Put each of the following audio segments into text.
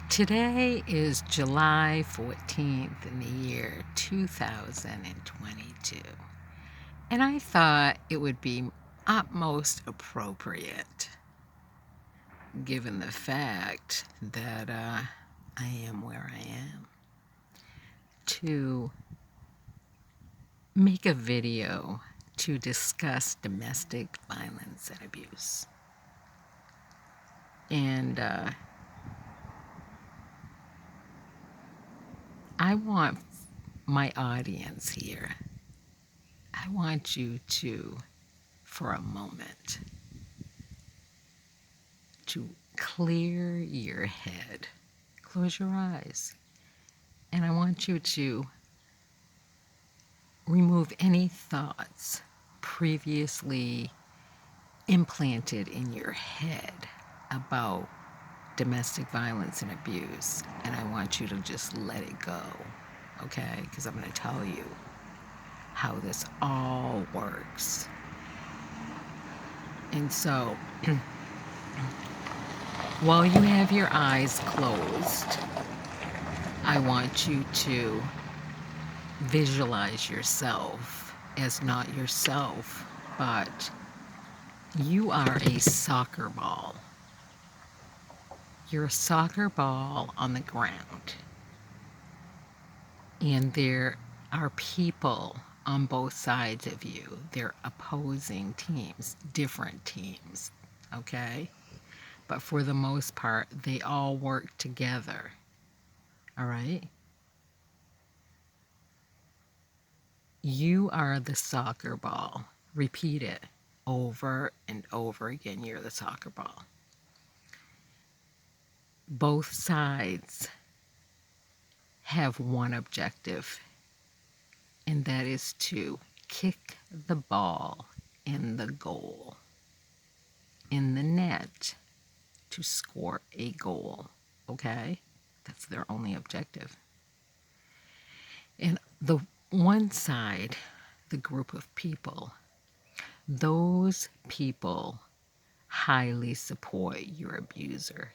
Today is July 14th in the year 2022, and I thought it would be utmost appropriate, given the fact that I am where I am, to make a video to discuss domestic violence and abuse. And I want my audience here, I want you to, for a moment, to clear your head. Close your eyes. And I want you to remove any thoughts previously implanted in your head about domestic violence and abuse. And I want you to just let it go, okay? Because I'm going to tell you how this all works. And so, while you have your eyes closed, I want you to visualize yourself as not yourself, but you are a soccer ball. You're a soccer ball on the ground. And there are people on both sides of you. They're opposing teams, different teams, okay? But for the most part, they all work together, all right? You are the soccer ball. Repeat it over and over again. You're the soccer ball. Both sides have one objective, and that is to kick the ball in the goal, in the net, to score a goal, okay? That's their only objective. And the one side, the group of people, those people highly support your abuser.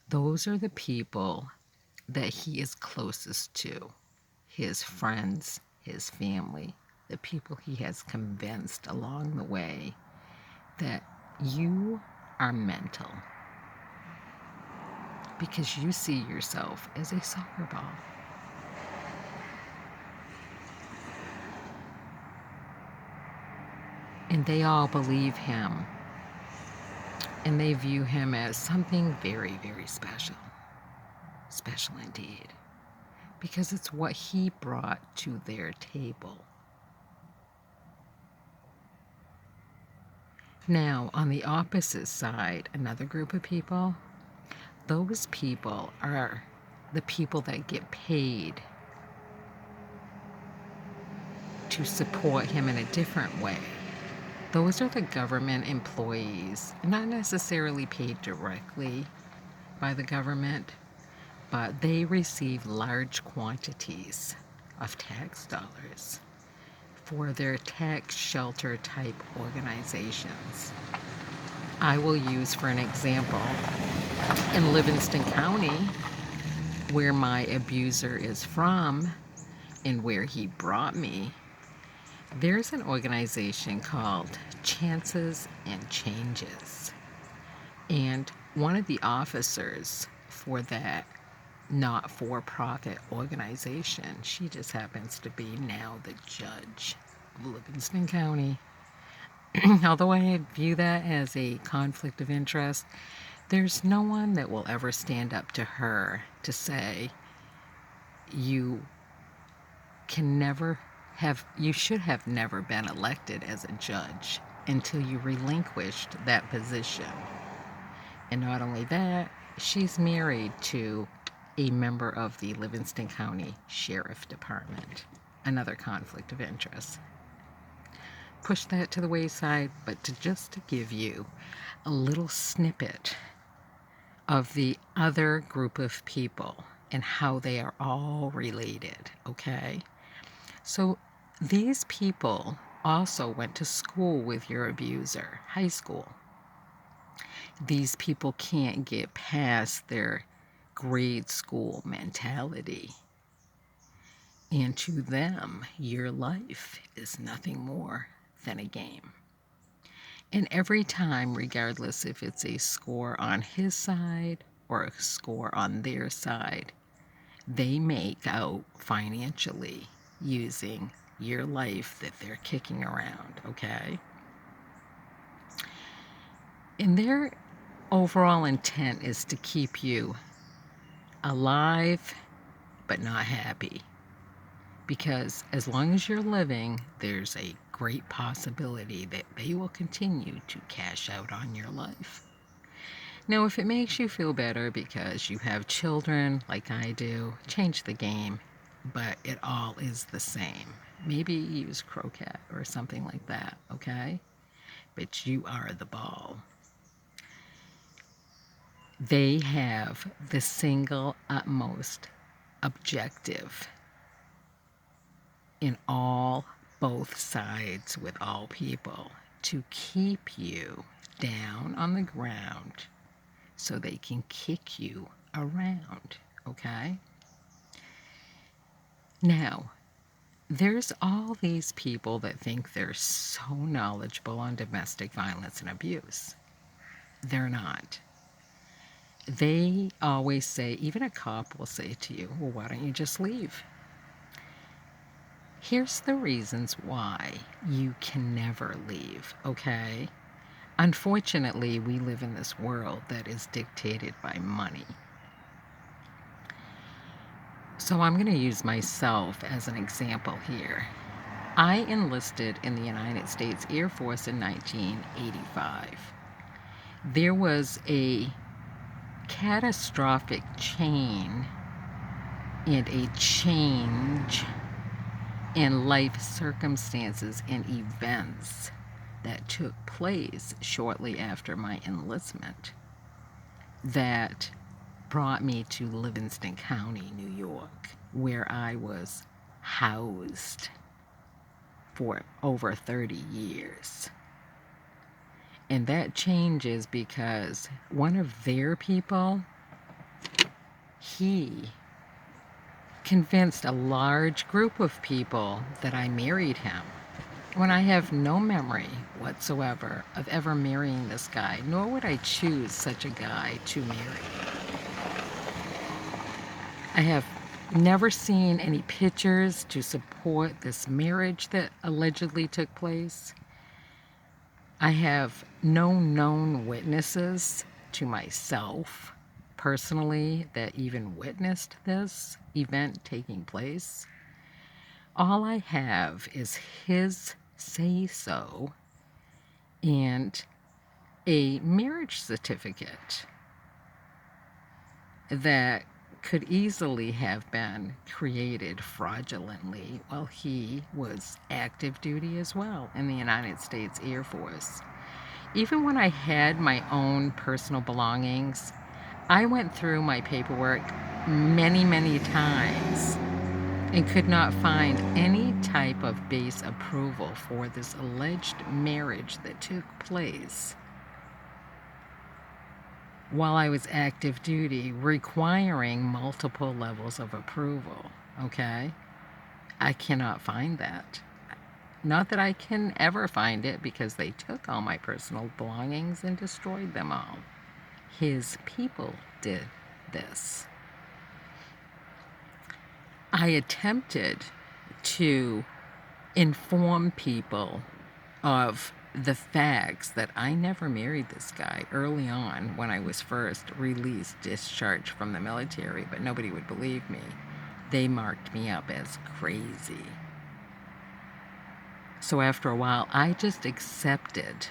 Those are the people that he is closest to, his friends, his family, the people he has convinced along the way that you are mental because you see yourself as a soccer ball. And they all believe him, and they view him as something very, very special. Special indeed. Because it's what he brought to their table. Now, on the opposite side, another group of people, those people are the people that get paid to support him in a different way. Those are the government employees, not necessarily paid directly by the government, but they receive large quantities of tax dollars for their tax shelter type organizations. I will use for an example, in Livingston County, where my abuser is from and where he brought me, there's an organization called Chances and Changes. And one of the officers for that not-for-profit organization, she just happens to be now the judge of Livingston County. Although I view that as a conflict of interest, there's no one that will ever stand up to her to say, you should have never been elected as a judge until you relinquished that position. And not only that, she's married to a member of the Livingston County Sheriff Department. Another conflict of interest. Push that to the wayside, but to give you a little snippet of the other group of people and how they are all related, okay? So these people also went to school with your abuser, high school. These people can't get past their grade school mentality. And to them, your life is nothing more than a game. And every time, regardless if it's a score on his side or a score on their side, they make out financially using your life that they're kicking around, okay? And their overall intent is to keep you alive but not happy. Because as long as you're living, there's a great possibility that they will continue to cash out on your life. Now, if it makes you feel better because you have children like I do, change the game, but it all is the same. Maybe use croquet or something like that, okay? But you are the ball. They have the single utmost objective in all, both sides with all people, to keep you down on the ground so they can kick you around, okay? Now, there's all these people that think they're so knowledgeable on domestic violence and abuse. They're not. They always say, even a cop will say to you, well, why don't you just leave? Here's the reasons why you can never leave, okay? Unfortunately, we live in this world that is dictated by money. So I'm going to use myself as an example here. I enlisted in the United States Air Force in 1985. There was a catastrophic chain and a change in life circumstances and events that took place shortly after my enlistment that brought me to Livingston County, New York, where I was housed for over 30 years. And that changes because one of their people, he convinced a large group of people that I married him when I have no memory whatsoever of ever marrying this guy, nor would I choose such a guy to marry. I have never seen any pictures to support this marriage that allegedly took place. I have no known witnesses to myself personally that even witnessed this event taking place. All I have is his say-so and a marriage certificate that could easily have been created fraudulently while he was active duty as well in the United States Air Force. Even when I had my own personal belongings, I went through my paperwork many, many times and could not find any type of base approval for this alleged marriage that took place while I was active duty, requiring multiple levels of approval, okay? I cannot find that. Not that I can ever find it because they took all my personal belongings and destroyed them all. His people did this. I attempted to inform people of the facts that I never married this guy early on when I was first released, discharged from the military, but nobody would believe me. They marked me up as crazy. So after a while, I just accepted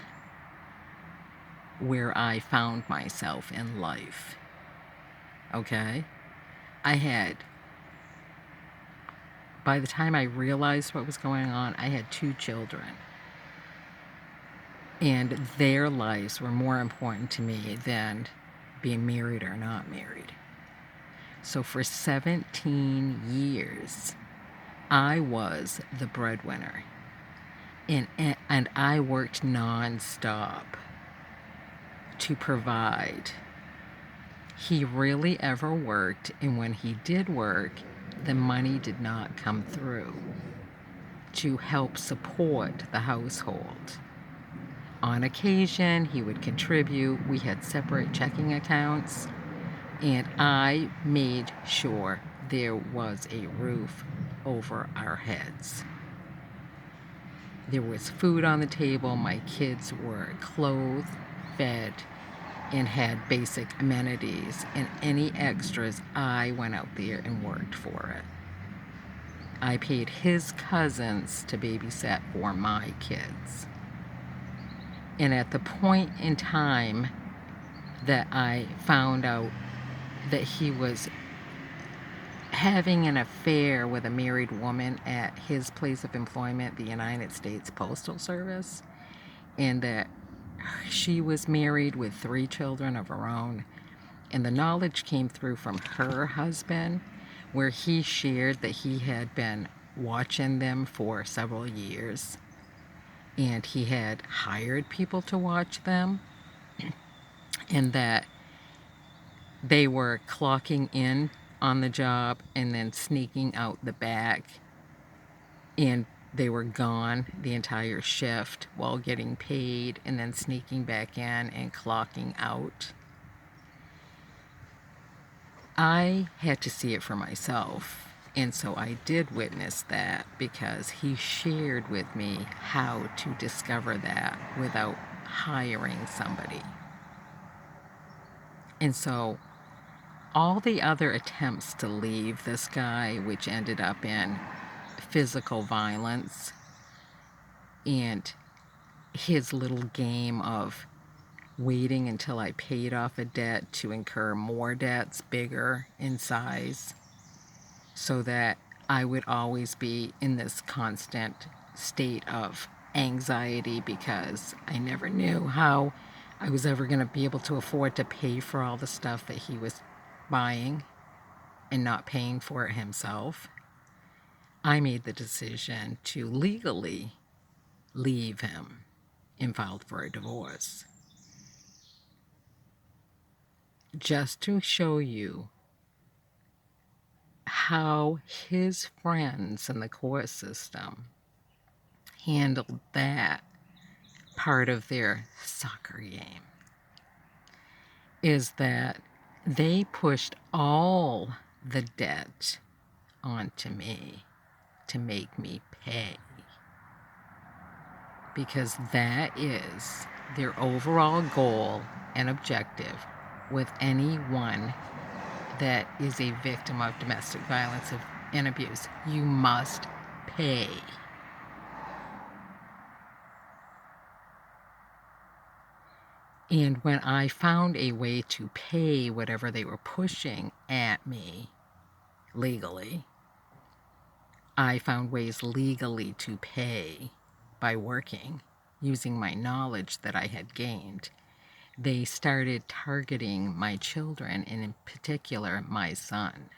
where I found myself in life. Okay? By the time I realized what was going on, I had 2 children. And their lives were more important to me than being married or not married. So for 17 years, I was the breadwinner. And I worked nonstop to provide. He rarely ever worked, and when he did work, the money did not come through to help support the household. On occasion, he would contribute. We had separate checking accounts, and I made sure there was a roof over our heads. There was food on the table. My kids were clothed, fed, and had basic amenities. And any extras, I went out there and worked for it. I paid his cousins to babysit for my kids. And at the point in time that I found out that he was having an affair with a married woman at his place of employment, the United States Postal Service, and that she was married with 3 children of her own, and the knowledge came through from her husband, where he shared that he had been watching them for several years, and he had hired people to watch them, and that they were clocking in on the job and then sneaking out the back, and they were gone the entire shift while getting paid and then sneaking back in and clocking out. I had to see it for myself, and so I did witness that because he shared with me how to discover that without hiring somebody. And so all the other attempts to leave this guy, which ended up in physical violence, and his little game of waiting until I paid off a debt to incur more debts bigger in size, so that I would always be in this constant state of anxiety because I never knew how I was ever going to be able to afford to pay for all the stuff that he was buying and not paying for it himself. I made the decision to legally leave him and filed for a divorce. Just to show you how his friends in the court system handled that part of their soccer game, is that they pushed all the debt onto me to make me pay, because that is their overall goal and objective with anyone that is a victim of domestic violence and abuse. You must pay. And when I found a way to pay whatever they were pushing at me legally, I found ways legally to pay by working, using my knowledge that I had gained. They started targeting my children, and in particular, my son.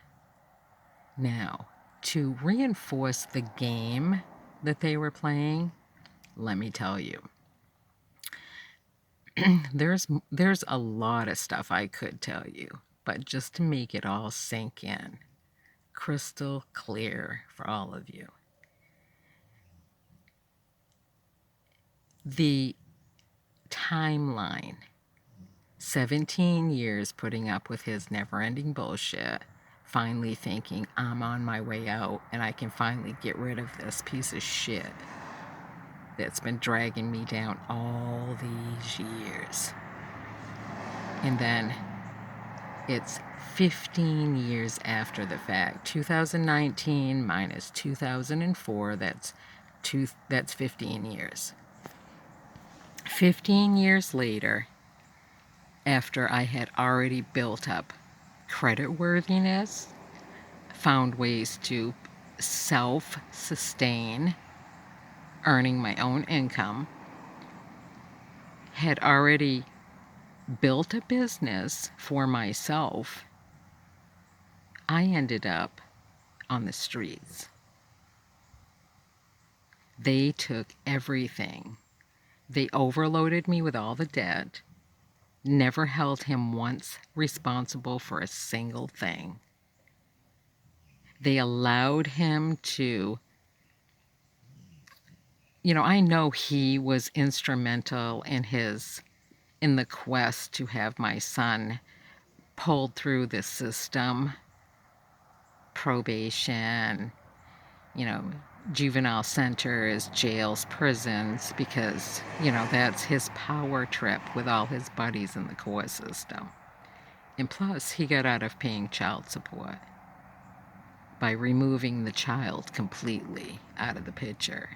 Now, to reinforce the game that they were playing, let me tell you, there's a lot of stuff I could tell you, but just to make it all sink in, crystal clear for all of you. The timeline, 17 years putting up with his never-ending bullshit, finally thinking I'm on my way out and I can finally get rid of this piece of shit that's been dragging me down all these years. And then it's 15 years after the fact. 2019 minus 2004, that's 15 years. 15 years later, after I had already built up creditworthiness, found ways to self-sustain, earning my own income, had already built a business for myself, I ended up on the streets. They took everything. They overloaded me with all the debt. never held him once responsible for a single thing. They allowed him to, I know he was instrumental in the quest to have my son pulled through the system, probation, you know, juvenile centers, jails, prisons, because, that's his power trip with all his buddies in the court system. And plus, he got out of paying child support by removing the child completely out of the picture.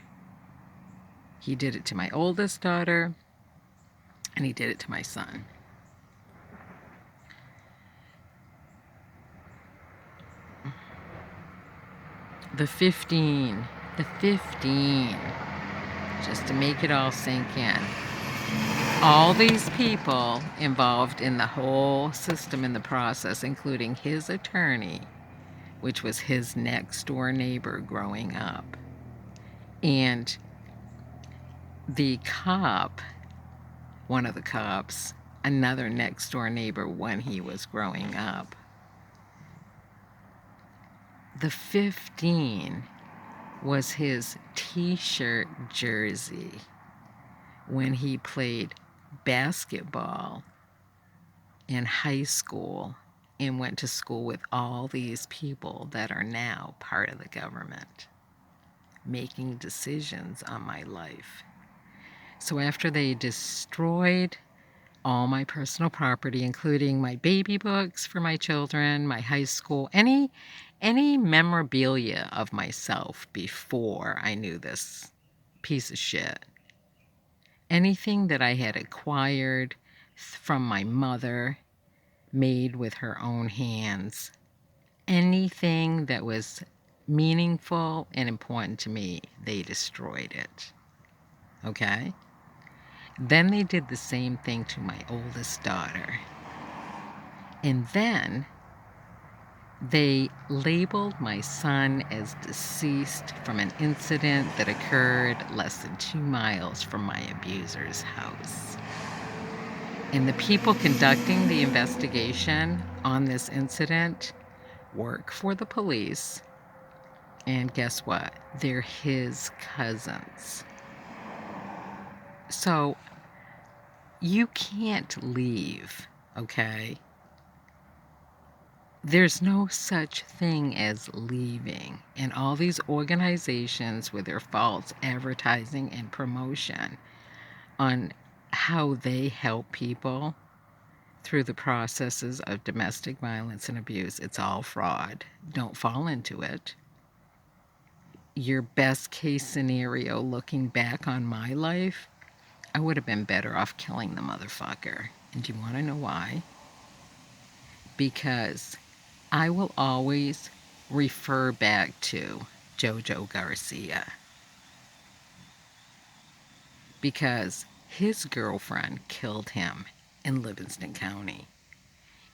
He did it to my oldest daughter, and he did it to my son. The 15, just to make it all sink in. All these people involved in the whole system in the process, including his attorney, which was his next door neighbor growing up, and the cop, one of the cops, another next door neighbor when he was growing up. The 15 was his t-shirt jersey when he played basketball in high school and went to school with all these people that are now part of the government, making decisions on my life. So after they destroyed all my personal property, including my baby books for my children, my high school, any memorabilia of myself before I knew this piece of shit, anything that I had acquired from my mother, made with her own hands, anything that was meaningful and important to me, they destroyed it. Okay? Then they did the same thing to my oldest daughter. And then they labeled my son as deceased from an incident that occurred less than 2 miles from my abuser's house. And the people conducting the investigation on this incident work for the police. And guess what? They're his cousins. So you can't leave, okay? There's no such thing as leaving. And all these organizations with their false advertising and promotion on how they help people through the processes of domestic violence and abuse, it's all fraud. Don't fall into it. Your best case scenario, looking back on my life, I would have been better off killing the motherfucker. And do you want to know why? Because I will always refer back to Jojo Garcia. Because his girlfriend killed him in Livingston County,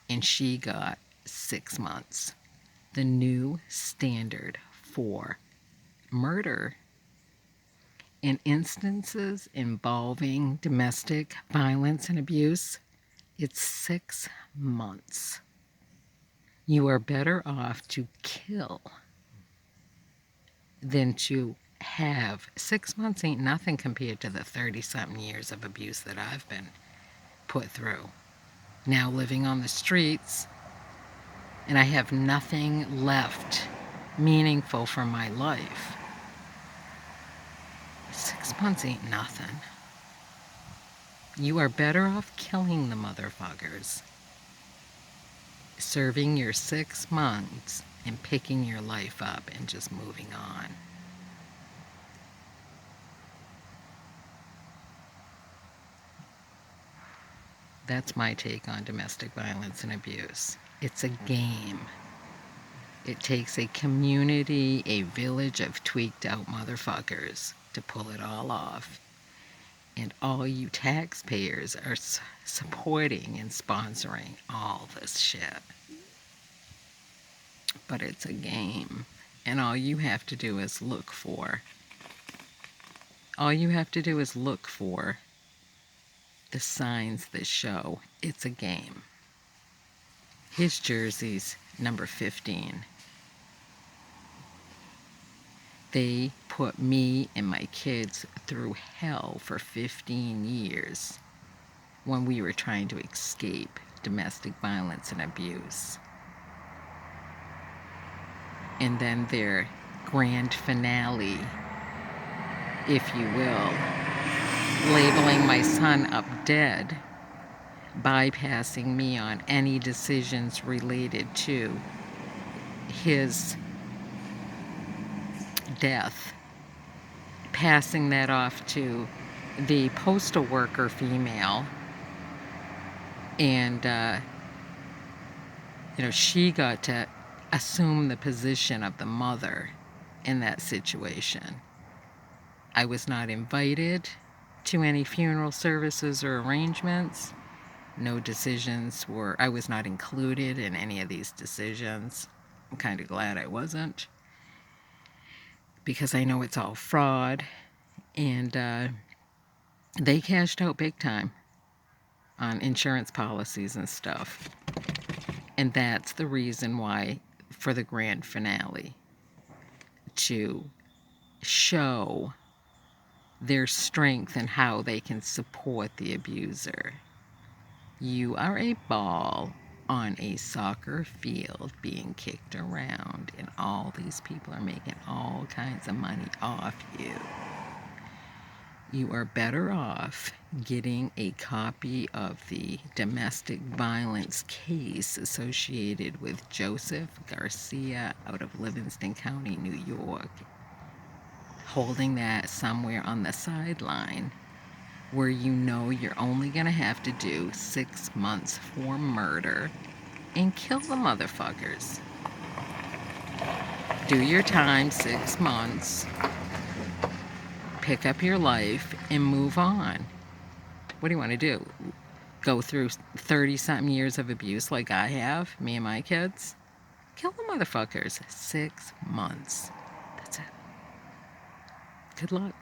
and she got 6 months. The new standard for murder in instances involving domestic violence and abuse, it's 6 months. You are better off to kill than to have 6 months. Ain't nothing compared to the 30-something years of abuse that I've been put through. Now living on the streets, and I have nothing left meaningful from my life. 6 months ain't nothing. You are better off killing the motherfuckers, serving your 6 months, and picking your life up and just moving on. That's my take on domestic violence and abuse. It's a game. It takes a community, a village of tweaked out motherfuckers to pull it all off. And all you taxpayers are supporting and sponsoring all this shit. But it's a game. And all you have to do is look for the signs that show it's a game. His jersey's number 15. They put me and my kids through hell for 15 years when we were trying to escape domestic violence and abuse. And then their grand finale, if you will, labeling my son up dead, bypassing me on any decisions related to his death, passing that off to the postal worker female, and she got to assume the position of the mother in that situation. I was not invited to any funeral services or arrangements. No decisions were, I was not included in any of these decisions. I'm kind of glad I wasn't, because I know it's all fraud, and they cashed out big time on insurance policies and stuff. And that's the reason why, for the grand finale, to show their strength and how they can support the abuser. You are a ball on a soccer field being kicked around, and all these people are making all kinds of money off you. You are better off getting a copy of the domestic violence case associated with Joseph Garcia out of Livingston County, New York, holding that somewhere on the sideline, where you know you're only going to have to do 6 months for murder and kill the motherfuckers. Do your time, 6 months, pick up your life, and move on. What do you want to do? Go through 30-something years of abuse like I have, me and my kids? Kill the motherfuckers. 6 months. That's it. Good luck.